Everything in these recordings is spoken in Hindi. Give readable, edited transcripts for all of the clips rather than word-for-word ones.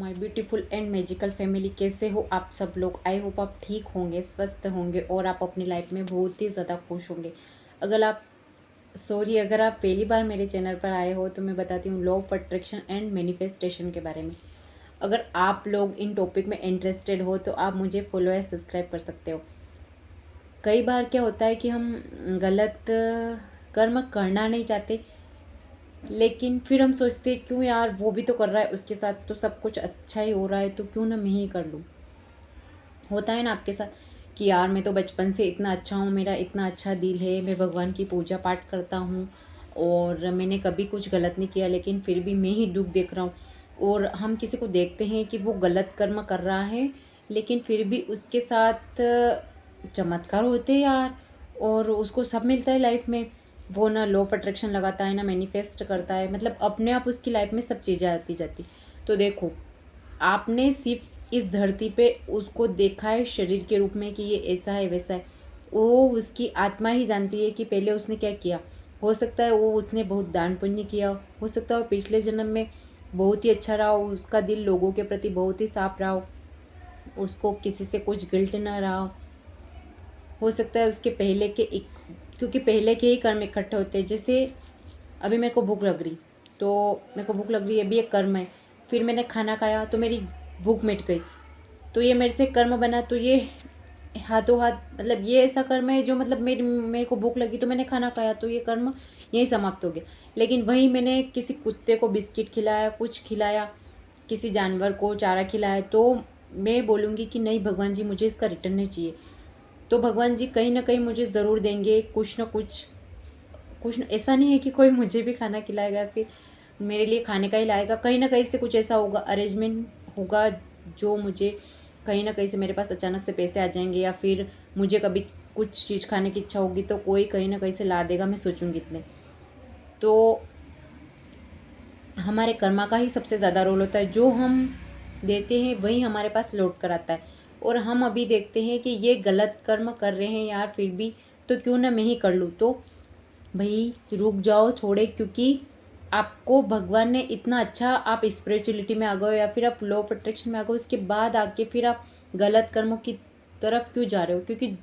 My beautiful and magical family. कैसे हो आप सब लोग? आई होप आप ठीक होंगे, स्वस्थ होंगे और आप अपनी लाइफ में बहुत ही ज़्यादा खुश होंगे। अगर आप पहली बार मेरे चैनल पर आए हो तो मैं बताती हूँ law of attraction and manifestation के बारे में। अगर आप लोग इन टॉपिक में इंटरेस्टेड हो तो आप मुझे फॉलो या सब्सक्राइब कर सकते हो। कई बार क्या होता है कि हम गलत कर्म करना नहीं चाहते, लेकिन फिर हम सोचते हैं क्यों यार, वो भी तो कर रहा है, उसके साथ तो सब कुछ अच्छा ही हो रहा है, तो क्यों ना मैं ही कर लूँ। होता है ना आपके साथ कि यार मैं तो बचपन से इतना अच्छा हूँ, मेरा इतना अच्छा दिल है, मैं भगवान की पूजा पाठ करता हूँ और मैंने कभी कुछ गलत नहीं किया, लेकिन फिर भी मैं ही दुख देख रहा हूँ। और हम किसी को देखते हैं कि वो गलत कर्म कर रहा है, लेकिन फिर भी उसके साथ चमत्कार होते हैं यार, और उसको सब मिलता है लाइफ में। वो ना लॉ ऑफ अट्रैक्शन लगाता है, ना मैनिफेस्ट करता है, मतलब अपने आप उसकी लाइफ में सब चीज़ें आती जाती। तो देखो, आपने सिर्फ इस धरती पे उसको देखा है शरीर के रूप में कि ये ऐसा है वैसा है। वो उसकी आत्मा ही जानती है कि पहले उसने क्या किया। हो सकता है वो उसने बहुत दान पुण्य किया, हो सकता है वो पिछले जन्म में बहुत ही अच्छा रहा हो, उसका दिल लोगों के प्रति बहुत ही साफ रहा हो, उसको किसी से कुछ गिल्ट ना रहा हो सकता है उसके पहले के एक, क्योंकि पहले के ही कर्म इकट्ठे होते हैं। जैसे अभी मेरे को भूख लग रही, तो मेरे को भूख लग रही है, अभी एक कर्म है। फिर मैंने खाना खाया तो मेरी भूख मिट गई, तो ये मेरे से कर्म बना। तो ये हाथों हाथ, मतलब ये ऐसा कर्म है जो, मतलब मेरे को भूख लगी तो मैंने खाना खाया, तो ये कर्म यहीं समाप्त हो गया। लेकिन वहीं मैंने किसी कुत्ते को बिस्किट खिलाया, कुछ खिलाया, किसी जानवर को चारा खिलाया, तो मैं बोलूँगी कि नहीं भगवान जी, मुझे इसका रिटर्न नहीं चाहिए। तो भगवान जी कहीं ना कहीं मुझे ज़रूर देंगे कुछ ना कुछ। ऐसा नहीं है कि कोई मुझे भी खाना खिलाएगा, फिर मेरे लिए खाने का ही लाएगा। कहीं ना कहीं से कुछ ऐसा होगा, अरेंजमेंट होगा, जो मुझे कहीं ना कहीं से मेरे पास अचानक से पैसे आ जाएंगे, या फिर मुझे कभी कुछ चीज़ खाने की इच्छा होगी तो कोई कहीं ना कहीं से ला देगा, मैं सोचूंगी इतने। तो हमारे कर्मा का ही सबसे ज़्यादा रोल होता है, जो हम देते हैं वही हमारे पास लौट कर आता है। और हम अभी देखते हैं कि ये गलत कर्म कर रहे हैं यार, फिर भी तो क्यों ना मैं ही कर लूँ। तो भाई रुक जाओ थोड़े, क्योंकि आपको भगवान ने इतना अच्छा, आप स्पिरिचुअलिटी में आ गए या फिर आप लॉ ऑफ अट्रैक्शन में आ गए, उसके बाद आके फिर आप गलत कर्मों की तरफ क्यों जा रहे हो? क्योंकि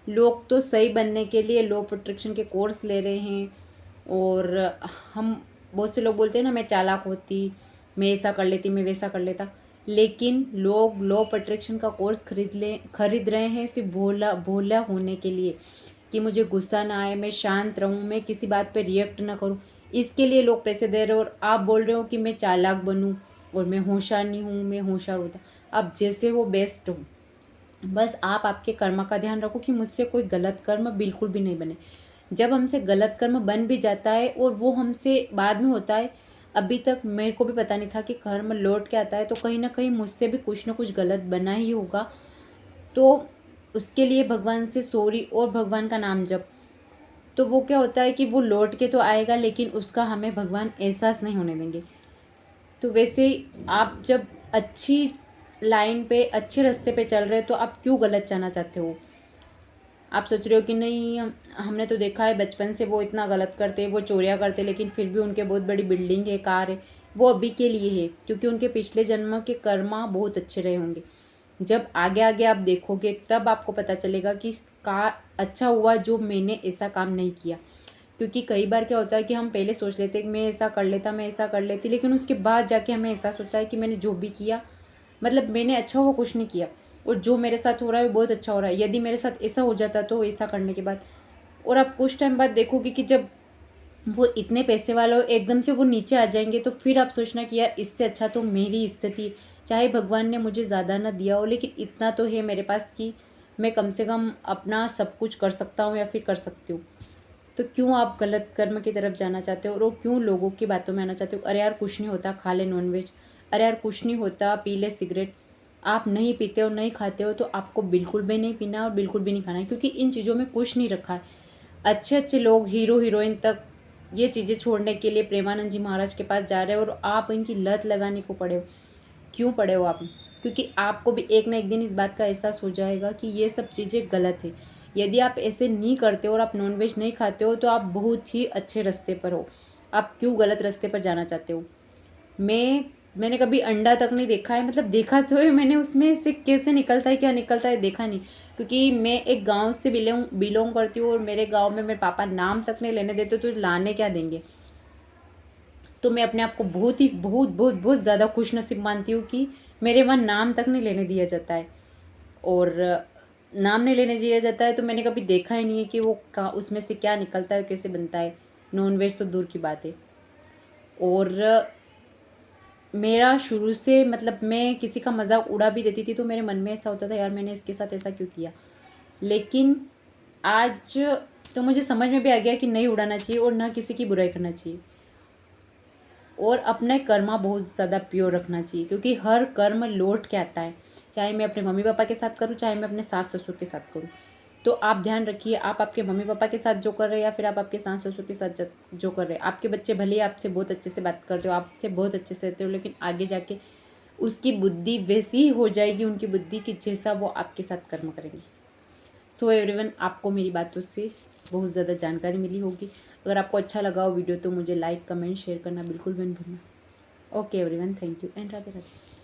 लोग तो सही बनने के लिए लॉ ऑफ अट्रैक्शन के कोर्स ले रहे हैं। और हम, बहुत से लोग बोलते हैं ना, मैं चालाक होती, मैं ऐसा कर लेती, मैं वैसा कर लेता। लेकिन लोग लॉ ऑफ अट्रैक्शन का कोर्स खरीद रहे हैं सिर्फ भोला भोला होने के लिए, कि मुझे गुस्सा ना आए, मैं शांत रहूं, मैं किसी बात पे रिएक्ट ना करूं। इसके लिए लोग पैसे दे रहे हो, और आप बोल रहे हो कि मैं चालाक बनूं और मैं होशियार नहीं हूँ, मैं होशियार होता। आप जैसे हो बेस्ट हो, बस आप आपके कर्म का ध्यान रखो कि मुझसे कोई गलत कर्म बिल्कुल भी नहीं बने। जब हमसे गलत कर्म बन भी जाता है और वो हमसे बाद में होता है, अभी तक मेरे को भी पता नहीं था कि कर्म लौट के आता है, तो कहीं ना कहीं मुझसे भी कुछ ना कुछ गलत बना ही होगा। तो उसके लिए भगवान से सॉरी और भगवान का नाम जप। तो वो क्या होता है कि वो लौट के तो आएगा, लेकिन उसका हमें भगवान एहसास नहीं होने देंगे। तो वैसे ही आप जब अच्छी लाइन पे, अच्छे रास्ते पे चल रहे हो, तो आप क्यों गलत जाना चाहते हो? आप सोच रहे हो कि नहीं, हमने तो देखा है बचपन से वो इतना गलत करते, वो चोरियाँ करते, लेकिन फिर भी उनके बहुत बड़ी बिल्डिंग है, कार है। वो अभी के लिए है क्योंकि उनके पिछले जन्म के कर्मा बहुत अच्छे रहे होंगे। जब आगे आगे आप देखोगे तब आपको पता चलेगा कि का अच्छा हुआ जो मैंने ऐसा काम नहीं किया। क्योंकि कई बार क्या होता है कि हम पहले सोच लेते हैं कि मैं ऐसा कर लेता, मैं ऐसा कर लेती, लेकिन उसके बाद जाके हमें एहसास होता है कि मैंने जो भी किया, मतलब मैंने अच्छा हुआ कुछ नहीं किया, और जो मेरे साथ हो रहा है वो बहुत अच्छा हो रहा है। यदि मेरे साथ ऐसा हो जाता तो ऐसा करने के बाद, और आप कुछ टाइम बाद देखोगे कि जब वो इतने पैसे वाला हो, एकदम से वो नीचे आ जाएंगे, तो फिर आप सोचना कि यार इससे अच्छा तो मेरी स्थिति, चाहे भगवान ने मुझे ज़्यादा ना दिया हो, लेकिन इतना तो है मेरे पास कि मैं कम से कम अपना सब कुछ कर सकता हूँ या फिर कर सकती हूँ। तो क्यों आप गलत कर्म की तरफ जाना चाहते हो, और क्यों लोगों की बातों में आना चाहते हो? अरे यार कुछ नहीं होता, खा ले नॉनवेज। अरे यार कुछ नहीं होता, पी ले सिगरेट। आप नहीं पीते हो, नहीं खाते हो, तो आपको बिल्कुल भी नहीं पीना और बिल्कुल भी नहीं खाना है, क्योंकि इन चीज़ों में कुछ नहीं रखा है। अच्छे अच्छे लोग, हीरो हीरोइन तक ये चीज़ें छोड़ने के लिए प्रेमानंद जी महाराज के पास जा रहे हो, और आप इनकी लत लगाने को पड़े हो। क्यों पड़े हो आप? क्योंकि आपको भी एक ना एक दिन इस बात का एहसास हो जाएगा कि ये सब चीज़ें गलत है। यदि आप ऐसे नहीं करते हो और आप नॉनवेज नहीं खाते हो, तो आप बहुत ही अच्छे रास्ते पर हो। आप क्यों गलत रास्ते पर जाना चाहते हो? मैं मैंने कभी अंडा तक नहीं देखा है, मतलब देखा तो है मैंने, उसमें से कैसे निकलता है क्या निकलता है देखा नहीं, क्योंकि मैं एक गांव से बिलोंग करती हूँ और मेरे गांव में मेरे पापा नाम तक नहीं लेने देते, तो लाने क्या देंगे। तो मैं अपने आप को बहुत ही बहुत ज़्यादा खुशनसीब मानती हूँ कि मेरे वहाँ नाम तक नहीं लेने दिया जाता है। और नाम नहीं लेने दिया जाता है तो मैंने कभी देखा ही नहीं है कि वो उसमें से क्या निकलता है, कैसे बनता है। नॉन वेज तो दूर की बात है। और मेरा शुरू से, मतलब मैं किसी का मजाक उड़ा भी देती थी तो मेरे मन में ऐसा होता था, यार मैंने इसके साथ ऐसा क्यों किया। लेकिन आज तो मुझे समझ में भी आ गया कि नहीं उड़ाना चाहिए और ना किसी की बुराई करना चाहिए, और अपने कर्मा बहुत ज़्यादा प्योर रखना चाहिए, क्योंकि हर कर्म लौट के आता है। चाहे मैं अपने मम्मी पापा के साथ करूँ, चाहे मैं अपने सास ससुर के साथ करूँ। तो आप ध्यान रखिए, आप आपके मम्मी पापा के साथ जो कर रहे हैं या फिर आप आपके सास ससुर के साथ जो कर रहे हैं, आपके बच्चे भले ही आपसे बहुत अच्छे से बात करते हो, आपसे बहुत अच्छे से रहते हो, लेकिन आगे जाके उसकी बुद्धि वैसी ही हो जाएगी, उनकी बुद्धि की जैसा वो आपके साथ कर्म करेंगे। सो एवरीवन, आपको मेरी बातों से बहुत ज़्यादा जानकारी मिली होगी। अगर आपको अच्छा लगा हो वीडियो तो मुझे लाइक कमेंट शेयर करना बिल्कुल भी नहीं भूलना। Okay everyone, thank you and Radhe Radhe.